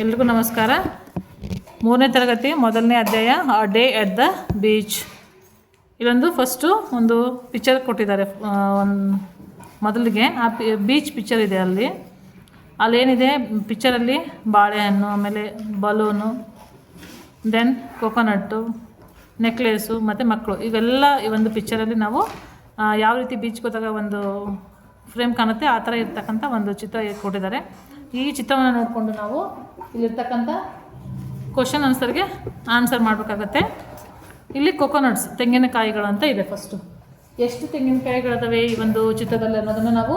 ಎಲ್ರಿಗೂ ನಮಸ್ಕಾರ. 3ನೇ ತರಗತಿ ಮೊದಲನೇ ಅಧ್ಯಾಯ ಡೇ ಎಟ್ ದ ಬೀಚ್. ಇಲ್ಲೊಂದು ಫಸ್ಟು ಒಂದು ಪಿಕ್ಚರ್ ಕೊಟ್ಟಿದ್ದಾರೆ. ಮೊದಲಿಗೆ ಆ ಬೀಚ್ ಪಿಕ್ಚರ್ ಇದೆ. ಅಲ್ಲೇನಿದೆ ಪಿಕ್ಚರಲ್ಲಿ ಬಾಳೆಹಣ್ಣು, ಆಮೇಲೆ ಬಲೂನು, ದೆನ್ ಕೊಕೊನಟ್ಟು, ನೆಕ್ಲೇಸು ಮತ್ತು ಮಕ್ಕಳು, ಇವೆಲ್ಲ ಈ ಒಂದು ಪಿಕ್ಚರಲ್ಲಿ ನಾವು ಯಾವ ರೀತಿ ಬೀಚ್ಗೆ ಹೋದಾಗ ಒಂದು ಫ್ರೇಮ್ ಕಾಣುತ್ತೆ ಆ ಥರ ಇರ್ತಕ್ಕಂಥ ಒಂದು ಚಿತ್ರ ಕೊಟ್ಟಿದ್ದಾರೆ. ಈ ಚಿತ್ರವನ್ನು ನೋಡಿಕೊಂಡು ನಾವು ಇಲ್ಲಿರ್ತಕ್ಕಂಥ ಕ್ವಶನ್ ಆನ್ಸರ್ಗೆ ಆನ್ಸರ್ ಮಾಡಬೇಕಾಗತ್ತೆ. ಇಲ್ಲಿ ಕೊಕೊನಟ್ಸ್, ತೆಂಗಿನಕಾಯಿಗಳು ಅಂತ ಇದೆ. ಫಸ್ಟು ಎಷ್ಟು ತೆಂಗಿನಕಾಯಿಗಳಿದಾವೆ ಈ ಒಂದು ಚಿತ್ರದಲ್ಲಿ ಅನ್ನೋದನ್ನು ನಾವು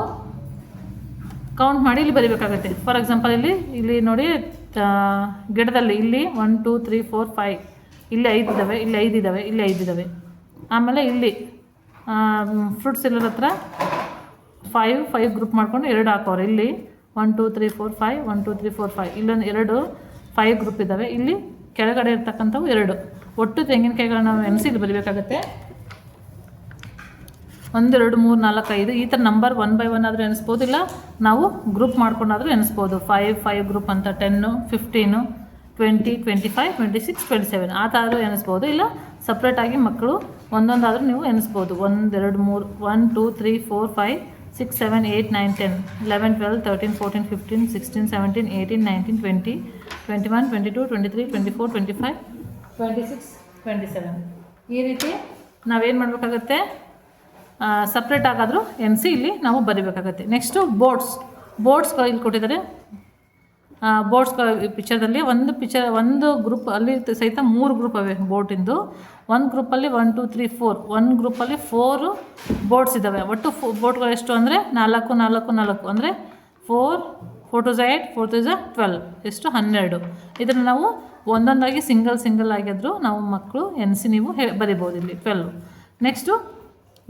ಕೌಂಟ್ ಮಾಡಿ ಇಲ್ಲಿ ಬರೀಬೇಕಾಗತ್ತೆ. ಫಾರ್ ಎಕ್ಸಾಂಪಲ್ ಇಲ್ಲಿ ನೋಡಿ, ಗಿಡದಲ್ಲಿ ಇಲ್ಲಿ 1 2 3 4 5 ಇಲ್ಲಿ 5 ಇದ್ದಾವೆ, ಇಲ್ಲಿ 5 ಇದ್ದಾವೆ, ಇಲ್ಲಿ 5 ಇದ್ದಾವೆ. ಆಮೇಲೆ ಇಲ್ಲಿ ಫ್ರೂಟ್ಸ್ ಎಲ್ಲರ ಹತ್ರ 5 ಗ್ರೂಪ್ ಮಾಡ್ಕೊಂಡು 2 ಹಾಕೋರು. ಇಲ್ಲಿ 1 2 3 4 5 1 2 3 4 5 ಇಲ್ಲೊಂದು 2 5 ಗ್ರೂಪ್ ಇದ್ದಾವೆ. ಇಲ್ಲಿ ಕೆಳಗಡೆ ಇರ್ತಕ್ಕಂಥವು 2. ಒಟ್ಟು ತೆಂಗಿನಕಾಯಿಗಳನ್ನ ನಾವು ಎಣಿಸಿ ಇಲ್ಲಿ ಬರೀಬೇಕಾಗತ್ತೆ. 1 2 3 4 5 ಈ ಥರ ನಂಬರ್ 1 by 1 ಆದರೂ ಎಣಿಸ್ಬೋದು, ಇಲ್ಲ ನಾವು ಗ್ರೂಪ್ ಮಾಡ್ಕೊಂಡಾದರೂ ಎಣಿಸ್ಬೋದು. 5 ಗ್ರೂಪ್ ಅಂತ 10 15 20 25 26 27 ಆ ಥರ ಎಣಿಸ್ಬೋದು. ಇಲ್ಲ ಸಪ್ರೇಟಾಗಿ ಮಕ್ಕಳು ಒಂದೊಂದಾದರೂ ನೀವು ಎಣಿಸ್ಬೋದು. 1 2 3 1 2 3 4 5 6 7 8 9 10 11 12 13 14 15 16 17 18 19 20 21 22 23 24 25 26 27 ಈ ರೀತಿ ನಾವೇನು ಮಾಡಬೇಕಾಗತ್ತೆ, ಸಪ್ರೇಟ್ ಆಗಾದರೂ ಎಣಿಸಿ ಇಲ್ಲಿ ನಾವು ಬರೀಬೇಕಾಗತ್ತೆ. ನೆಕ್ಸ್ಟು ಬೋಟ್ಸ್ಗಳು ಇಲ್ಲಿ ಕೊಟ್ಟಿದ್ದಾರೆ. ಬೋಟ್ಸ್ಗಳು ಪಿಕ್ಚರ್ದಲ್ಲಿ ಒಂದು ಗ್ರೂಪ್ ಅಲ್ಲಿ ಸಹಿತ 3 ಗ್ರೂಪ್ ಅವೆ ಬೋಟಿಂದು. ಒಂದು ಗ್ರೂಪಲ್ಲಿ 1 2 3 4 ಒಂದು ಗ್ರೂಪಲ್ಲಿ 4 ಬೋಟ್ಸ್ ಇದ್ದಾವೆ. ಒಟ್ಟು ಬೋಟ್ಗಳು ಎಷ್ಟು ಅಂದರೆ 4 4 4 ಅಂದರೆ 4 4 2 8 4 3 12 ಎಷ್ಟು 12. ಇದನ್ನು ನಾವು ಒಂದೊಂದಾಗಿ ಸಿಂಗಲ್ ಆಗಿದ್ರು ನಾವು ಮಕ್ಕಳು ಎಣಿಸಿ ನೀವು ಬರಿಬೋದು. ಇಲ್ಲಿ 12. ನೆಕ್ಸ್ಟು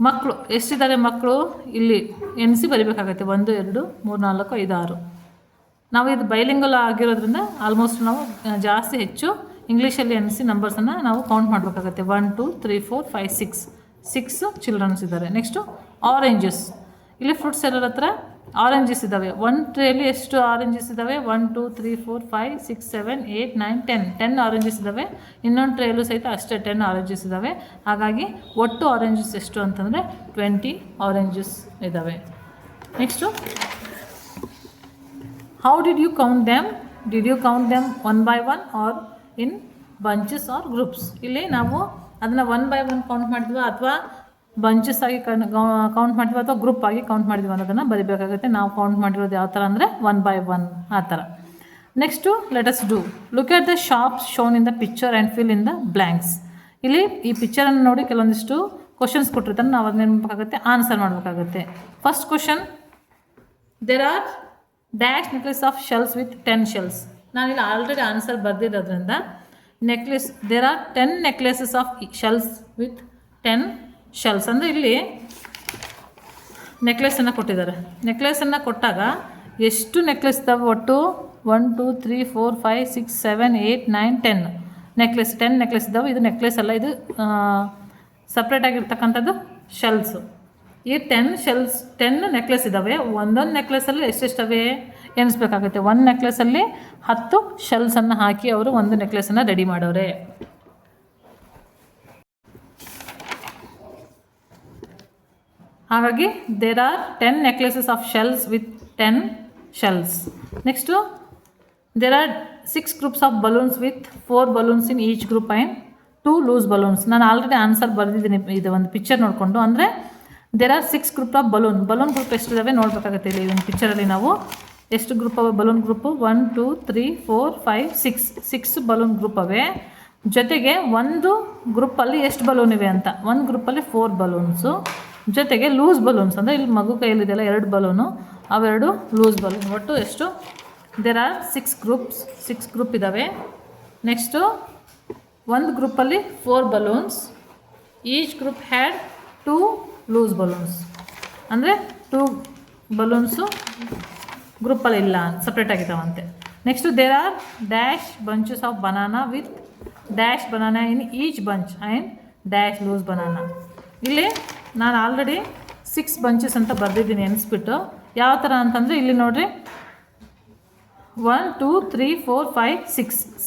ಮಕ್ಕಳು ಎಷ್ಟಿದ್ದಾರೆ, ಮಕ್ಕಳು ಇಲ್ಲಿ ಎಣಿಸಿ ಬರಿಬೇಕಾಗತ್ತೆ. 1 2 3 4 5 6. ನಾವು ಇದು ಬೈಲಿಂಗಲ್ ಆಗಿರೋದ್ರಿಂದ ಆಲ್ಮೋಸ್ಟ್ ನಾವು ಜಾಸ್ತಿ ಹೆಚ್ಚು ಇಂಗ್ಲೀಷಲ್ಲಿ ಎಣಿಸಿ ನಂಬರ್ಸನ್ನು ನಾವು ಕೌಂಟ್ ಮಾಡಬೇಕಾಗತ್ತೆ. 1 2 3 4 5 6 ಚಿಲ್ಡ್ರನ್ಸ್ ಇದ್ದಾರೆ. ನೆಕ್ಸ್ಟು ಆರೆಂಜಸ್, ಇಲ್ಲಿ ಫ್ರೂಟ್ಸ್ ಎಲ್ಲರ ಹತ್ರ ಆರೆಂಜಸ್ ಇದ್ದಾವೆ. ಒಂದು ಟ್ರೇಲಿ ಎಷ್ಟು ಆರೆಂಜಸ್ ಇದ್ದಾವೆ, 1 2 3 4 5 6 7 8 9 10 ಆರೆಂಜಸ್ ಇದ್ದಾವೆ. ಇನ್ನೊಂದು ಟ್ರೇಲೂ ಸಹಿತ ಅಷ್ಟೇ 10 ಆರೆಂಜಸ್ ಇದ್ದಾವೆ. ಹಾಗಾಗಿ ಒಟ್ಟು ಆರೆಂಜಸ್ ಎಷ್ಟು ಅಂತಂದರೆ 20 ಆರೆಂಜಸ್ ಇದ್ದಾವೆ. Next how did you count them? Did you count them 1 by 1 or in bunches or groups? ಇಲ್ಲಿ ನಾವು ಅದನ್ನು 1 by 1 ಕೌಂಟ್ ಮಾಡಿದ್ವಿ ಅಥವಾ ಬಂಚಸ್ ಆಗಿ ಕೌಂಟ್ ಮಾಡಿದ್ವಿ ಅಥವಾ ಗ್ರೂಪ್ ಆಗಿ ಕೌಂಟ್ ಮಾಡಿದ್ವಿ ಅನ್ನೋದನ್ನು ಬರೀಬೇಕಾಗುತ್ತೆ. ನಾವು ಕೌಂಟ್ ಮಾಡಿರೋದು ಯಾವ ಥರ ಅಂದರೆ 1 by 1 ಆ ಥರ. Next let us do look at the shops shown in the picture and fill in the blanks. ಇಲ್ಲಿ ಈ ಪಿಕ್ಚರನ್ನು ನೋಡಿ ಕೆಲವೊಂದಿಷ್ಟು ಕ್ವಶನ್ಸ್ ಕೊಟ್ಟಿರ್ತಾರೆ, ನಾವು ಅದನ್ನ ಮಾಡಬೇಕಾಗುತ್ತೆ, ಆನ್ಸರ್ ಮಾಡಬೇಕಾಗುತ್ತೆ. First question, there are dash necklace of shells with 10 shells. ನಾನಿಲ್ಲಿ ಆಲ್ರೆಡಿ ಆನ್ಸರ್ ಬರೆದಿರೋದ್ರಿಂದ necklace, there are 10 necklaces of shells with 10 shells. ಅಂದರೆ ಇಲ್ಲಿ ನೆಕ್ಲೆಸನ್ನು ಕೊಟ್ಟಿದ್ದಾರೆ. ನೆಕ್ಲೆಸನ್ನು ಕೊಟ್ಟಾಗ ಎಷ್ಟು ನೆಕ್ಲೆಸ್ ಇದ್ದಾವೆ ಒಟ್ಟು 1 2 3 4 5 6 7 8 9 10 ನೆಕ್ಲೆಸ್. 10 ನೆಕ್ಲೆಸ್ ಇದ್ದಾವೆ. ಇದು ನೆಕ್ಲೆಸ್ ಅಲ್ಲ, ಇದು ಸಪ್ರೇಟಾಗಿರ್ತಕ್ಕಂಥದ್ದು ಶೆಲ್ಸು. ಈ 10 ನೆಕ್ಲೆಸ್ ಇದ್ದಾವೆ. ಒಂದೊಂದು ನೆಕ್ಲೆಸಲ್ಲಿ ಎಷ್ಟೆಷ್ಟವೆ ಎಣಿಸ್ಬೇಕಾಗುತ್ತೆ. ಒಂದು ನೆಕ್ಲೆಸಲ್ಲಿ 10 ಶೆಲ್ಸನ್ನು ಹಾಕಿ ಅವರು ಒಂದು ನೆಕ್ಲೆಸನ್ನು ರೆಡಿ ಮಾಡೋರೆ. ಹಾಗಾಗಿ there are 10 necklaces of shells with 10 shells. Next there are 6 groups of balloons with 4 balloons in each group and 2 loose balloons. ನಾನು ಆಲ್ರೆಡಿ ಆನ್ಸರ್ ಬರೆದಿದ್ದೀನಿ ಇದು ಒಂದು ಪಿಕ್ಚರ್ ನೋಡಿಕೊಂಡು. ಅಂದರೆ there are 6 group of balloon group ಎಷ್ಟಿದ್ದಾವೆ ನೋಡಬೇಕಾಗುತ್ತೆ. ಇಲ್ಲಿ ಒಂದು ಪಿಕ್ಚರಲ್ಲಿ ನಾವು ಎಷ್ಟು ಗ್ರೂಪ್ ಅವೆ ಬಲೂನ್ ಗ್ರೂಪು 1 2 3 4 5 6 ಬಲೂನ್ ಗ್ರೂಪ್ ಅವೆ. ಜೊತೆಗೆ ಒಂದು ಗ್ರೂಪಲ್ಲಿ ಎಷ್ಟು ಬಲೂನ್ ಇವೆ ಅಂತ, ಒಂದು ಗ್ರೂಪಲ್ಲಿ 4 ಬಲೂನ್ಸು, ಜೊತೆಗೆ ಲೂಸ್ ಬಲೂನ್ಸ್ ಅಂದರೆ ಇಲ್ಲಿ ಮಗು ಕೈಯಲ್ಲಿದೆಯಲ್ಲ 2 ಬಲೂನು, ಅವೆರಡು ಲೂಸ್ ಬಲೂನ್. ಒಟ್ಟು ಎಷ್ಟು, ದೇರ್ ಆರ್ 6 ಗ್ರೂಪ್ ಇದ್ದಾವೆ. ನೆಕ್ಸ್ಟು ಒಂದು ಗ್ರೂಪಲ್ಲಿ 4 balloons, each group had 2 loose balloons. ಅಂದರೆ 2 ಬಲೂನ್ಸು ಗ್ರೂಪಲ್ಲಿ ಇಲ್ಲ, ಸಪ್ರೇಟ್ ಆಗಿದ್ದಾವಂತೆ. Next there are dash bunches of banana with dash banana in each bunch and dash loose banana. ಇಲ್ಲಿ ನಾನು ಆಲ್ರೆಡಿ 6 bunches ಅಂತ ಬರೆದಿದ್ದೀನಿ ಎಣಿಸ್ಬಿಟ್ಟು. ಯಾವ ಥರ ಅಂತಂದರೆ ಇಲ್ಲಿ ನೋಡಿರಿ, 1 2 3 4 5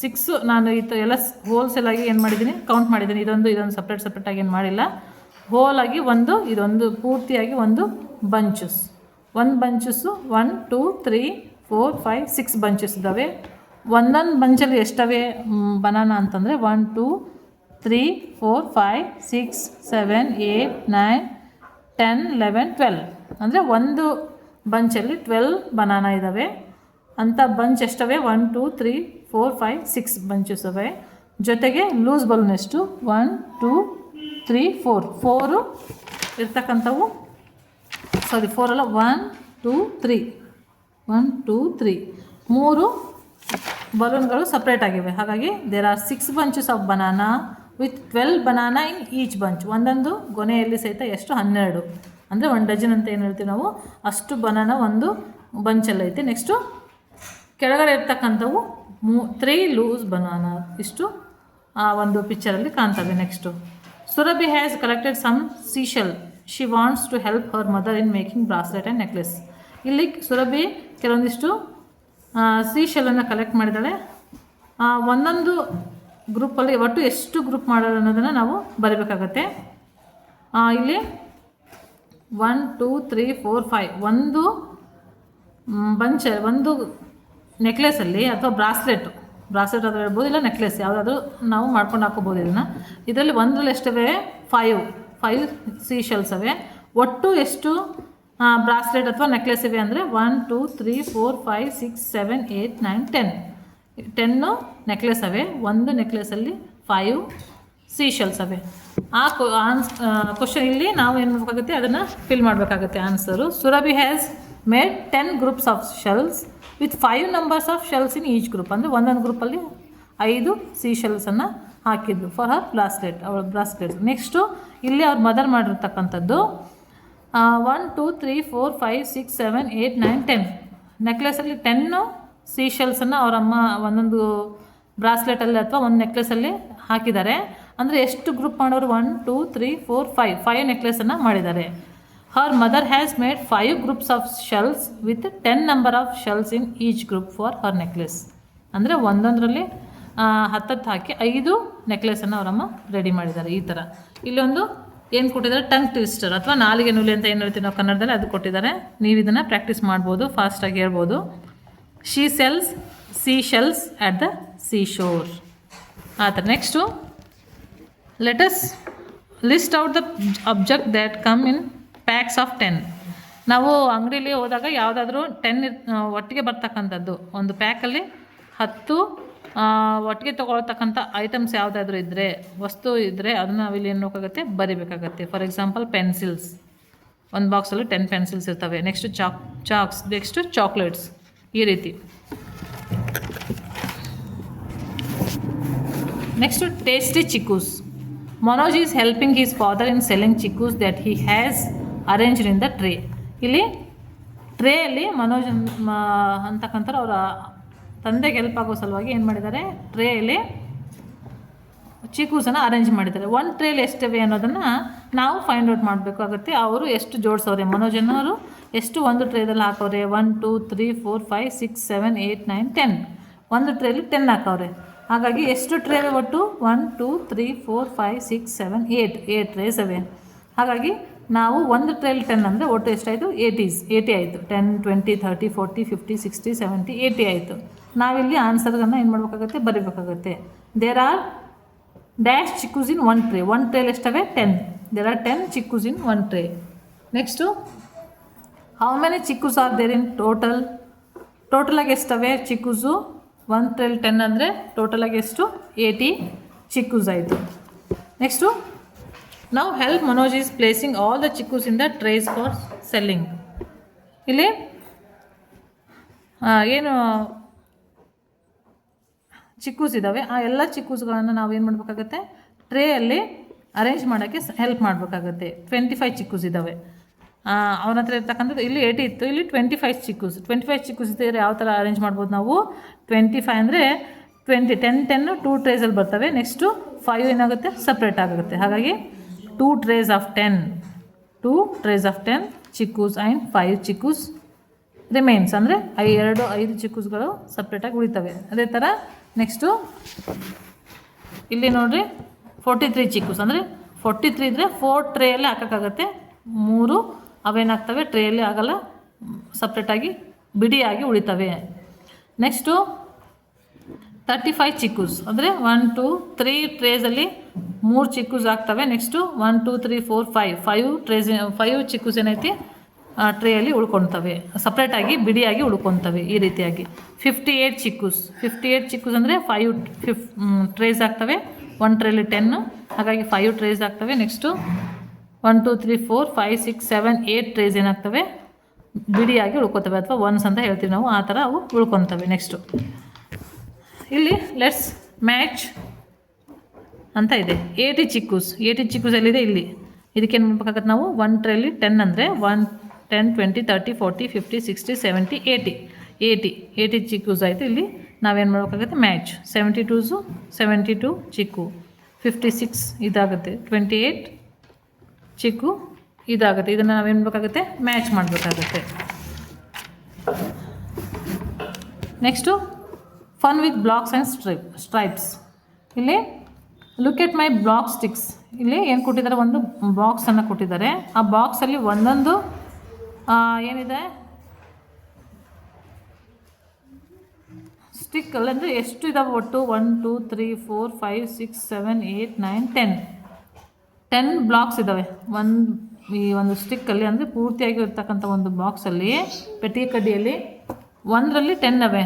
6 ನಾನು ಎಲ್ಲ ಹೋಲ್ಸೇಲ್ ಆಗಿ ಏನು ಮಾಡಿದ್ದೀನಿ, ಕೌಂಟ್ ಮಾಡಿದ್ದೀನಿ. ಇದೊಂದು ಸಪ್ರೇಟಾಗಿ ಏನು ಮಾಡಿಲ್ಲ. ಹೋಲಾಗಿ ಇದೊಂದು ಪೂರ್ತಿಯಾಗಿ ಒಂದು ಬಂಚಸ್ 1 2 3 4 5 6 ಬಂಚಸ್ ಇದ್ದಾವೆ. ಒಂದೊಂದು ಬಂಚಲ್ಲಿ ಎಷ್ಟವೆ ಬನಾನಾ ಅಂತಂದರೆ 1 2 3 4 5 6 7 8 9 10 11 12 ಅಂದರೆ ಒಂದು ಬಂಚಲ್ಲಿ 12 ಬನಾನಾ ಇದ್ದಾವೆ. ಅಂಥ ಬಂಚ್ ಎಷ್ಟವೆ 1 2 3 4 5 6 ಬಂಚಸ್ ಅವೆ. ಜೊತೆಗೆ ಲೂಸ್ ಬಲೂನ್ ಎಷ್ಟು 1 2 3 4 ಇರ್ತಕ್ಕಂಥವು. ಸಾರಿ 4 ಅಲ್ಲ 1 2 3 3 ಬಲೂನ್ಗಳು ಸಪ್ರೇಟ್ ಆಗಿವೆ. ಹಾಗಾಗಿ there are 6 bunches of banana with 12 banana in each bunch. ಒಂದೊಂದು ಗೊನೆಯಲ್ಲಿ ಸಹಿತ ಎಷ್ಟು 12 ಅಂದರೆ 1 ಡಜನ್ ಅಂತ ಏನು ಹೇಳ್ತೀವಿ ನಾವು, ಅಷ್ಟು ಬನಾನಾ ಒಂದು ಬಂಚಲ್ಲೈತೆ. ನೆಕ್ಸ್ಟು ಕೆಳಗಡೆ ಇರ್ತಕ್ಕಂಥವು 3 ಲೂಸ್ ಬನಾನಾ ಇಷ್ಟು ಆ ಒಂದು ಪಿಕ್ಚರಲ್ಲಿ ಕಾಣ್ತವೆ. Next Surabhi has collected some seashell. She wants to help her mother in making bracelet and necklace. ಇಲ್ಲಿ ಸುರಭಿ ಕೆಲವೊಂದಿಷ್ಟು ಸೀಶೆಲ್ಲನ್ನು ಕಲೆಕ್ಟ್ ಮಾಡಿದ್ದಾಳೆ. ಒಂದೊಂದು ಗ್ರೂಪಲ್ಲಿ ಒಟ್ಟು ಎಷ್ಟು ಗ್ರೂಪ್ ಮಾಡೋದು ಅನ್ನೋದನ್ನು ನಾವು ಬರೀಬೇಕಾಗತ್ತೆ. ಇಲ್ಲಿ 1 2 3 4 5 ಒಂದು ಒಂದು ನೆಕ್ಲೆಸಲ್ಲಿ ಅಥವಾ ಬ್ರಾಸ್ಲೆಟ್ ಅದು ಹೇಳ್ಬೋದು, ಇಲ್ಲ ನೆಕ್ಲೆಸ್ ಯಾವುದಾದ್ರೂ ನಾವು ಮಾಡ್ಕೊಂಡು ಹಾಕೋಬೋದು. ಇದರಲ್ಲಿ ಒಂದರಲ್ಲಿ ಎಷ್ಟವೆ 5 ಸೀಶೆಲ್ಸ್ ಅವೆ. ಒಟ್ಟು ಎಷ್ಟು ಬ್ರಾಸ್ಲೆಟ್ ಅಥವಾ ನೆಕ್ಲೆಸ್ ಇವೆ ಅಂದರೆ 1 2 3 4 5 6 7 8 9 10 ನೆಕ್ಲೆಸ್ ಅವೆ. ಒಂದು ನೆಕ್ಲೆಸಲ್ಲಿ 5 ಸೀಶೆಲ್ಸ್ ಅವೆ. ಆ ಕ್ವಶನ್ ಇಲ್ಲಿ ನಾವು ಏನು ಮಾಡಬೇಕಾಗುತ್ತೆ, ಅದನ್ನು ಫಿಲ್ ಮಾಡಬೇಕಾಗುತ್ತೆ answer. Surabhi has made 10 groups of shells with 5 numbers of shells in each group. ಅಂದರೆ ಒಂದೊಂದು ಗ್ರೂಪಲ್ಲಿ 5 ಸೀಶೆಲ್ಸನ್ನು ಹಾಕಿದ್ದು ಫಾರ್ ಹರ್ ಅವಳ ಬ್ರಾಸ್ಲೆಟ್. ನೆಕ್ಸ್ಟು ಇಲ್ಲಿ ಅವ್ರ ಮದರ್ ಮಾಡಿರ್ತಕ್ಕಂಥದ್ದು 1 2 3 4 5 6 7 8 9 10 ನೆಕ್ಲೆಸಲ್ಲಿ 10 ಸೀಶೆಲ್ಸನ್ನು ಅವರಮ್ಮ ಒಂದೊಂದು ಬ್ರಾಸ್ಲೆಟಲ್ಲಿ ಅಥವಾ ಒಂದು ನೆಕ್ಲೆಸಲ್ಲಿ ಹಾಕಿದ್ದಾರೆ. ಅಂದರೆ ಎಷ್ಟು ಗ್ರೂಪ್ ಮಾಡೋರು 1 2 3 4 5 ನೆಕ್ಲೆಸನ್ನು ಮಾಡಿದ್ದಾರೆ. Her mother has made 5 groups of shells with 10 number of shells in each group for her necklace. ಅಂದರೆ ಒಂದೊಂದರಲ್ಲಿ 10 ಹಾಕಿ 5 ನೆಕ್ಲೆಸನ್ನು ಅವರಮ್ಮ ರೆಡಿ ಮಾಡಿದ್ದಾರೆ. ಈ ಥರ ಇಲ್ಲೊಂದು ಏನು ಕೊಟ್ಟಿದ್ದಾರೆ, ಟಂಗ್ ಟ್ವಿಸ್ಟರ್ ಅಥವಾ ನಾಲಿಗೆ ನೂಲೆ ಅಂತ ಏನು ಹೇಳ್ತೀವಿ ನಾವು ಕನ್ನಡದಲ್ಲಿ, ಅದು ಕೊಟ್ಟಿದ್ದಾರೆ. ನೀವು ಇದನ್ನು ಪ್ರಾಕ್ಟೀಸ್ ಮಾಡ್ಬೋದು, ಫಾಸ್ಟಾಗಿ ಹೇಳ್ಬೋದು. She sells seashells at the seashore. ಆ ಥರ. Next let's list out the object that come in packs of 10. ನಾವು ಅಂಗಡಿಯಲ್ಲಿ ಹೋದಾಗ ಯಾವುದಾದ್ರೂ 10 ಒಟ್ಟಿಗೆ ಬರ್ತಕ್ಕಂಥದ್ದು ಒಂದು ಪ್ಯಾಕಲ್ಲಿ 10 ಒಟ್ಟಿಗೆ ತೊಗೊಳ್ತಕ್ಕಂಥ ಐಟಮ್ಸ್ ಯಾವುದಾದ್ರೂ ಇದ್ದರೆ, ವಸ್ತು ಇದ್ದರೆ ಅದನ್ನು ನಾವಿಲ್ಲಿ ಏನು ನೋಡೋಕ್ಕಾಗತ್ತೆ, ಬರಿಬೇಕಾಗತ್ತೆ. ಫಾರ್ ಎಕ್ಸಾಂಪಲ್ ಪೆನ್ಸಿಲ್ಸ್, ಒಂದು ಬಾಕ್ಸಲ್ಲಿ 10 ಪೆನ್ಸಿಲ್ಸ್ ಇರ್ತವೆ. ನೆಕ್ಸ್ಟು ಚಾಕ್ಸ್, ನೆಕ್ಸ್ಟು ಚಾಕ್ಲೇಟ್ಸ್, ಈ ರೀತಿ. Next tasty chikoos. Manoj is helping his father in selling chikoos that he has arranged in the tray. ಇಲ್ಲಿ ಟ್ರೇಯಲ್ಲಿ ಮನೋಜ್ ಅಂತಕ್ಕಂಥವ್ರು ಅವರ ತಂದೆಗೆ ಹೆಲ್ಪ್ ಆಗೋ ಸಲುವಾಗಿ ಏನು ಮಾಡಿದ್ದಾರೆ, ಟ್ರೇಯಲ್ಲಿ ಚಿಕ್ಕೂಸನ್ನು ಅರೇಂಜ್ ಮಾಡಿದ್ದಾರೆ. ಒಂದು ಟ್ರೇಲಿ ಎಷ್ಟಿವೆ ಅನ್ನೋದನ್ನು ನಾವು ಫೈಂಡ್ ಔಟ್ ಮಾಡಬೇಕಾಗುತ್ತೆ. ಅವರು ಎಷ್ಟು ಜೋಡಿಸೋರೆ, ಮನೋಜನವರು ಎಷ್ಟು ಒಂದು ಟ್ರೇದಲ್ಲಿ ಹಾಕೋರೆ. 1 2 3 4 5 6 7 8 9 10 ಒಂದು ಟ್ರೇಲಿ 10 ಹಾಕವ್ರೆ. ಹಾಗಾಗಿ ಎಷ್ಟು ಟ್ರೇ ಒಟ್ಟು 1 2 3 4 5 6 7 8 ಟ್ರೇಸ್ ಅವೆ. ಹಾಗಾಗಿ ನಾವು ಒಂದು ಟ್ರೇಲಿ 10 ಅಂದರೆ ಒಟ್ಟು ಎಷ್ಟಾಯಿತು, 80 ಆಯಿತು. 10 20 30 40 50 60 70 80 ಆಯಿತು. ನಾವಿಲ್ಲಿ ಆನ್ಸರ್ಗನ್ನು ಏನು ಮಾಡಬೇಕಾಗುತ್ತೆ, ಬರೀಬೇಕಾಗುತ್ತೆ. There are dash chikoos in one tray. ಒಂದು ಟ್ರೇಲಿ ಎಷ್ಟವೆ 10. There are 10 chikoos in one tray. Next how many chikoos are there in ಟೋಟಲಾಗಿ ಎಷ್ಟವೆ ಚಿಕ್ಕೂಸು, ಒಂದು ಟ್ರೇಲಿ 10 ಅಂದರೆ ಟೋಟಲಾಗಿ ಎಷ್ಟು 80 ಚಿಕ್ಕೂಸ್ ಆಯಿತು. ನೆಕ್ಸ್ಟು ನಾವು help Manoj is placing all the chikoos in the trays for selling. ಇಲ್ಲಿ ಏನು ಚಿಕ್ಕೂಸ್ ಇದ್ದಾವೆ, ಆ ಎಲ್ಲ ಚಿಕ್ಕೂಸ್ಗಳನ್ನು ನಾವು ಏನು ಮಾಡಬೇಕಾಗತ್ತೆ, ಟ್ರೇಯಲ್ಲಿ ಅರೇಂಜ್ ಮಾಡೋಕ್ಕೆ ಹೆಲ್ಪ್ ಮಾಡಬೇಕಾಗತ್ತೆ. 25 ಚಿಕ್ಕೂಸ್ ಇದ್ದಾವೆ ಅವನ ಹತ್ರ ಇರ್ತಕ್ಕಂಥದ್ದು. ಇಲ್ಲಿ 80 ಇತ್ತು, ಇಲ್ಲಿ 25 ಚಿಕ್ಕೂಸ್ ಇದ್ದರೆ ಯಾವ ಥರ ಅರೇಂಜ್ ಮಾಡ್ಬೋದು ನಾವು. 25 ಅಂದರೆ 10 2 ಟ್ರೇಸಲ್ಲಿ ಬರ್ತವೆ. ನೆಕ್ಸ್ಟು 5 ಏನಾಗುತ್ತೆ, ಸಪ್ರೇಟ್ ಆಗುತ್ತೆ. ಹಾಗಾಗಿ 2 ಟ್ರೇಸ್ ಆಫ್ 10 ಚಿಕ್ಕೂಸ್ ಆ್ಯಂಡ್ 5 ಚಿಕ್ಕೂಸ್ ರಿಮೈನ್ಸ್ ಅಂದರೆ 5 ಚಿಕ್ಕುಸ್ಗಳು ಸಪ್ರೇಟಾಗಿ ಉಳಿತವೆ. ಅದೇ ಥರ ನೆಕ್ಸ್ಟು ಇಲ್ಲಿ ನೋಡಿರಿ 43 ಚಿಕ್ಕುಸ್ ಅಂದರೆ 43 ಇದ್ದರೆ 4 ಟ್ರೇಯಲ್ಲಿ ಹಾಕೋಕ್ಕಾಗತ್ತೆ. 3 ಅವೇನಾಗ್ತವೆ ಟ್ರೇಯಲ್ಲಿ ಆಗಲ್ಲ, ಸಪ್ರೇಟಾಗಿ ಬಿಡಿಯಾಗಿ ಉಳಿತವೆ. ನೆಕ್ಸ್ಟು 35 ಚಿಕ್ಕುಸ್ ಅಂದರೆ 1 2 3 ಟ್ರೇಸಲ್ಲಿ 3 ಚಿಕ್ಕುಸ್ ಆಗ್ತವೆ. ನೆಕ್ಸ್ಟು 1 2 3 4 5 ಚಿಕ್ಕುಸ್ ಏನೈತಿ ಟ್ರೇಯಲ್ಲಿ ಉಳ್ಕೊಳ್ತವೆ, ಸಪ್ರೇಟಾಗಿ ಬಿಡಿಯಾಗಿ ಉಳ್ಕೊತವೆ ಈ ರೀತಿಯಾಗಿ. 58 ಚಿಕ್ಕುಸ್ ಅಂದರೆ 5 ಟ್ರೇಸ್ ಆಗ್ತವೆ. 1 ಟ್ರೇಲಿ 10, ಹಾಗಾಗಿ 5 ಟ್ರೇಸ್ ಆಗ್ತವೆ. ನೆಕ್ಸ್ಟು 1 2 3 4 5 6 7 8 ಟ್ರೇಸ್ ಏನಾಗ್ತವೆ ಬಿಡಿಯಾಗಿ ಉಳ್ಕೊತವೆ, ಅಥವಾ ಒನ್ಸ್ ಅಂತ ಹೇಳ್ತೀವಿ ನಾವು, ಆ ಥರ ಅವು ಉಳ್ಕೊತವೆ. ನೆಕ್ಸ್ಟು ಇಲ್ಲಿ ಲೆಟ್ಸ್ ಮ್ಯಾಚ್ ಅಂತ ಇದೆ. 80 ಚಿಕ್ಕುಸ್ ಎಲ್ಲಿದೆ ಇಲ್ಲಿ, ಇದಕ್ಕೇನು ಮಾಡಬೇಕಾಗತ್ತೆ ನಾವು 1 ಟ್ರೇಲಿ 10 ಅಂದರೆ 1 10 20 30 40 50 60 70 80 ಚಿಕ್ಕುಸ್ ಆಯಿತು. ಇಲ್ಲಿ ನಾವೇನು ಮಾಡಬೇಕಾಗುತ್ತೆ ಮ್ಯಾಚ್. 72 ಚಿಕ್ಕು, 56 ಇದಾಗುತ್ತೆ, 28 ಚಿಕ್ಕು ಇದಾಗುತ್ತೆ. ಇದನ್ನು ನಾವೇನು ಮಾಡಬೇಕಾಗುತ್ತೆ ಮ್ಯಾಚ್ ಮಾಡಬೇಕಾಗುತ್ತೆ. Next fun with blocks and stripes. ಇಲ್ಲಿ look at my block sticks. ಇಲ್ಲಿ ಏನು ಕೊಟ್ಟಿದ್ದಾರೆ, ಒಂದು ಬಾಕ್ಸನ್ನು ಕೊಟ್ಟಿದ್ದಾರೆ. ಆ ಬಾಕ್ಸಲ್ಲಿ ಒಂದೊಂದು ಏನಿದೆ ಸ್ಟಿಕ್ ಅಂದರೆ ಎಷ್ಟು ಇದಾವೆ ಒಟ್ಟು 1 2 3 4 5 6 7 8 9 10 ಬ್ಲಾಕ್ಸ್ ಇದ್ದಾವೆ ಒಂದು ಸ್ಟಿಕ್ಕಲ್ಲಿ. ಅಂದರೆ ಪೂರ್ತಿಯಾಗಿ ಇರ್ತಕ್ಕಂಥ ಒಂದು ಬಾಕ್ಸಲ್ಲಿ ಪೆಟ್ಟಿಗೆ ಕಡ್ಡಿಯಲ್ಲಿ ಒಂದರಲ್ಲಿ 10 ಅವೆ.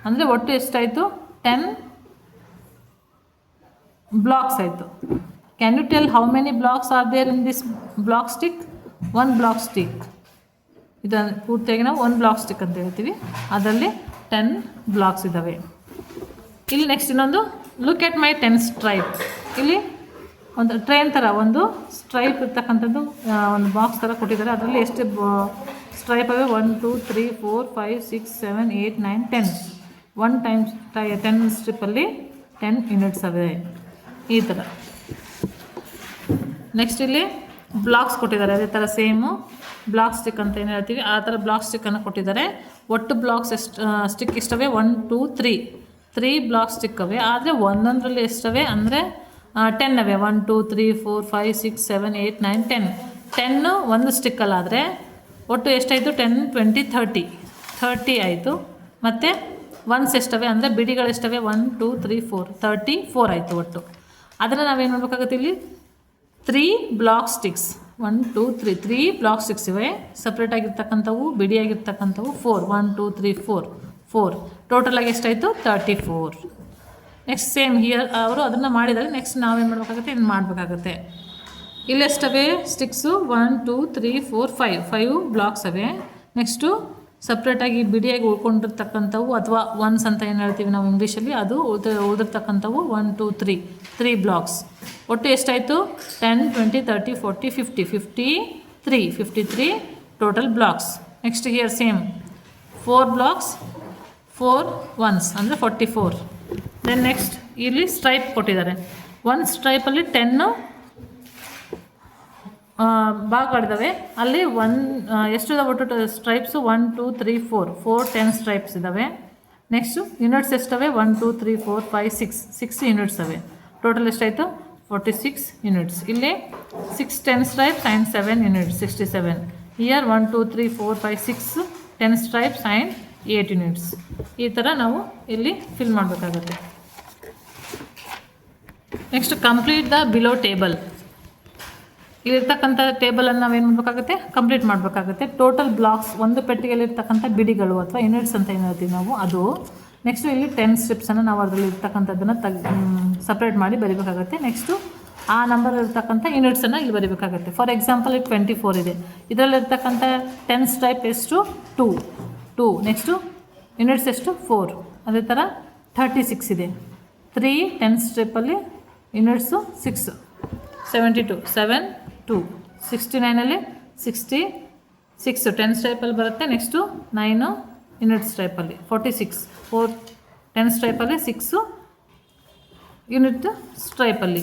ಅಂದರೆ ಒಟ್ಟು ಎಷ್ಟಾಯಿತು 10 ಬ್ಲಾಕ್ಸ್ ಆಯಿತು. Can you tell how many blocks are there in this block stick? 1 block stick. ಇದನ್ನು ಪೂರ್ತಿಯಾಗಿ ನಾವು 1 ಬ್ಲಾಕ್ ಸ್ಟಿಕ್ ಅಂತ ಹೇಳ್ತೀವಿ. ಅದರಲ್ಲಿ 10 ಬ್ಲಾಕ್ಸ್ ಇದ್ದಾವೆ. ಇಲ್ಲಿ ನೆಕ್ಸ್ಟ್ ಇನ್ನೊಂದು ಲುಕ್ ಎಟ್ ಮೈ 10 ಸ್ಟ್ರೈಪ್. ಇಲ್ಲಿ ಒಂದು ಟ್ರೈನ್ ಥರ ಒಂದು ಸ್ಟ್ರೈಪ್ ಇರ್ತಕ್ಕಂಥದ್ದು ಒಂದು ಬಾಕ್ಸ್ ಥರ ಕೊಟ್ಟಿದ್ದಾರೆ. ಅದರಲ್ಲಿ ಎಷ್ಟು ಸ್ಟ್ರೈಪ್ ಅವೆ 1 2 3 4 5 6 7 8 9 10. 1 ಟೈಮ್ಸ್ 10 ಸ್ಟ್ರಿಪ್ಪಲ್ಲಿ 10 ಯೂನಿಟ್ಸ್ ಅವೆ ಈ ಥರ. ನೆಕ್ಸ್ಟ್ ಇಲ್ಲಿ ಬ್ಲಾಕ್ಸ್ ಕೊಟ್ಟಿದ್ದಾರೆ. ಅದೇ ಥರ ಸೇಮು ಬ್ಲಾಕ್ ಸ್ಟಿಕ್ ಅಂತ ಏನು ಹೇಳ್ತೀವಿ ಆ ಥರ ಬ್ಲಾಕ್ ಸ್ಟಿಕ್ಕನ್ನು ಕೊಟ್ಟಿದ್ದಾರೆ. ಒಟ್ಟು ಬ್ಲಾಕ್ಸ್ ಸ್ಟಿಕ್ ಎಷ್ಟವೆ 1 2 3 ಬ್ಲಾಕ್ ಸ್ಟಿಕ್ ಅವೆ. ಆದರೆ ಒಂದೊಂದರಲ್ಲಿ ಎಷ್ಟವೆ ಅಂದರೆ 10 ಅವೆ. 1 2 3 4 5 6 7 8 9 10 ಒಂದು ಸ್ಟಿಕ್ಕಲ್ಲಾದರೆ ಒಟ್ಟು ಎಷ್ಟಾಯಿತು 10 20 30 ಆಯಿತು. ಮತ್ತು ಒನ್ಸ್ ಎಷ್ಟವೆ ಅಂದರೆ ಬಿಡಿಗಳು ಎಷ್ಟವೆ 1 2 3 4 34 ಆಯಿತು ಒಟ್ಟು. ಅದನ್ನು ನಾವೇನು ಮಾಡಬೇಕಾಗುತ್ತೆ ಇಲ್ಲಿ 3 ಬ್ಲಾಕ್ ಸ್ಟಿಕ್ಸ್ 1 2 3 ಬ್ಲಾಕ್ ಸ್ಟಿಕ್ಸ್ ಇವೆ. ಸಪ್ರೇಟಾಗಿರ್ತಕ್ಕಂಥವು ಬಿಡಿಯಾಗಿರ್ತಕ್ಕಂಥವು 4 1 2 3 4 ಟೋಟಲಾಗಿ ಎಷ್ಟಾಯಿತು 34. ನೆಕ್ಸ್ಟ್ ಸೇಮ್ ಹಿಯರ್ ಅವರು ಅದನ್ನು ಮಾಡಿದರೆ ನೆಕ್ಸ್ಟ್ ನಾವೇನು ಮಾಡಬೇಕಾಗುತ್ತೆ ಇದನ್ನು ಮಾಡಬೇಕಾಗುತ್ತೆ. ಇಲ್ಲೆಷ್ಟವೆ ಸ್ಟಿಕ್ಸು 1 2 3 4 5 ಬ್ಲಾಕ್ಸ್ ಅವೆ. ನೆಕ್ಸ್ಟು ಸಪ್ರೇಟಾಗಿ ಬಿಡಿಯಾಗಿ ಉಳ್ಕೊಂಡಿರ್ತಕ್ಕಂಥವು ಅಥವಾ ಒನ್ಸ್ ಅಂತ ಏನು ಹೇಳ್ತೀವಿ ನಾವು ಇಂಗ್ಲೀಷಲ್ಲಿ, ಅದು ಉಳಿದಿರ್ತಕ್ಕಂಥವು 1 2 3 ಬ್ಲಾಕ್ಸ್. ಒಟ್ಟು ಎಷ್ಟಾಯಿತು 10 20 30 40 50 53 total blocks. Next here same 4 blocks 4 once ಅಂದರೆ 44. ದೆನ್ ನೆಕ್ಸ್ಟ್ ಇಲ್ಲಿ ಸ್ಟ್ರೈಪ್ ಕೊಟ್ಟಿದ್ದಾರೆ. ಒಂದು ಸ್ಟ್ರೈಪಲ್ಲಿ 10 ಭಾಗಗಳಿದ್ದಾವೆ. ಅಲ್ಲಿ ಎಷ್ಟಿದೆ ಒಟ್ಟು ಸ್ಟ್ರೈಪ್ಸು 1 2 3 4 10 ಸ್ಟ್ರೈಪ್ಸ್ ಇದ್ದಾವೆ. ನೆಕ್ಸ್ಟು ಯೂನಿಟ್ಸ್ ಎಷ್ಟವೆ 1 2 3 4 5 6 ಯೂನಿಟ್ಸ್ ಅವೆ. ಟೋಟಲ್ ಎಷ್ಟಾಯಿತು 46 ಯೂನಿಟ್ಸ್. ಇಲ್ಲಿ 6 10 stripes and 7 units 67. Year 1 2 3 4 5 6 10 stripes and 8 units. ಈ ಥರ ನಾವು ಇಲ್ಲಿ ಫಿಲ್ ಮಾಡಬೇಕಾಗುತ್ತೆ. Next complete the below table. ಇಲ್ಲಿರ್ತಕ್ಕಂಥ ಟೇಬಲನ್ನು ನಾವೇನು ಮಾಡಬೇಕಾಗುತ್ತೆ ಕಂಪ್ಲೀಟ್ ಮಾಡಬೇಕಾಗುತ್ತೆ. ಟೋಟಲ್ ಬ್ಲಾಕ್ಸ್ ಒಂದು ಪೆಟ್ಟಿಗೆಯಲ್ಲಿರ್ತಕ್ಕಂಥ ಬಿಡಿಗಳು ಅಥವಾ ಯೂನಿಟ್ಸ್ ಅಂತ ಏನು ಹೇಳ್ತೀವಿ ನಾವು ಅದು. ನೆಕ್ಸ್ಟು ಇಲ್ಲಿ 10 ಸ್ಟ್ರಿಪ್ಸನ್ನು ನಾವು ಅದರಲ್ಲಿ ಇರ್ತಕ್ಕಂಥದ್ದನ್ನು ಸಪ್ರೇಟ್ ಮಾಡಿ ಬರೀಬೇಕಾಗುತ್ತೆ. ನೆಕ್ಸ್ಟು ಆ ನಂಬರ್ ಇರ್ತಕ್ಕಂಥ ಯೂನಿಟ್ಸನ್ನು ಇಲ್ಲಿ ಬರೀಬೇಕಾಗುತ್ತೆ. ಫಾರ್ ಎಕ್ಸಾಂಪಲ್ ಇಲ್ಲಿ 24 ಇದೆ. ಇದರಲ್ಲಿರ್ತಕ್ಕಂಥ 10 ಸ್ಟ್ರೈಪ್ ಎಷ್ಟು 2. ನೆಕ್ಸ್ಟು ಯೂನಿಟ್ಸ್ ಎಷ್ಟು 4. ಅದೇ ಥರ 36 ಇದೆ. 3 10 ಸ್ಟ್ರಿಪ್ಪಲ್ಲಿ ಯೂನಿಟ್ಸು 6 72 7 2 69ಅಲ್ಲಿ 66 10 ಸ್ಟ್ರೈಪಲ್ಲಿ ಬರುತ್ತೆ. ನೆಕ್ಸ್ಟು 9 ಯೂನಿಟ್ ಸ್ಟ್ರೈಪಲ್ಲಿ 46 4 10 ಸ್ಟ್ರೈಪಲ್ಲಿ 6 ಯೂನಿಟ್ ಸ್ಟ್ರೈಪಲ್ಲಿ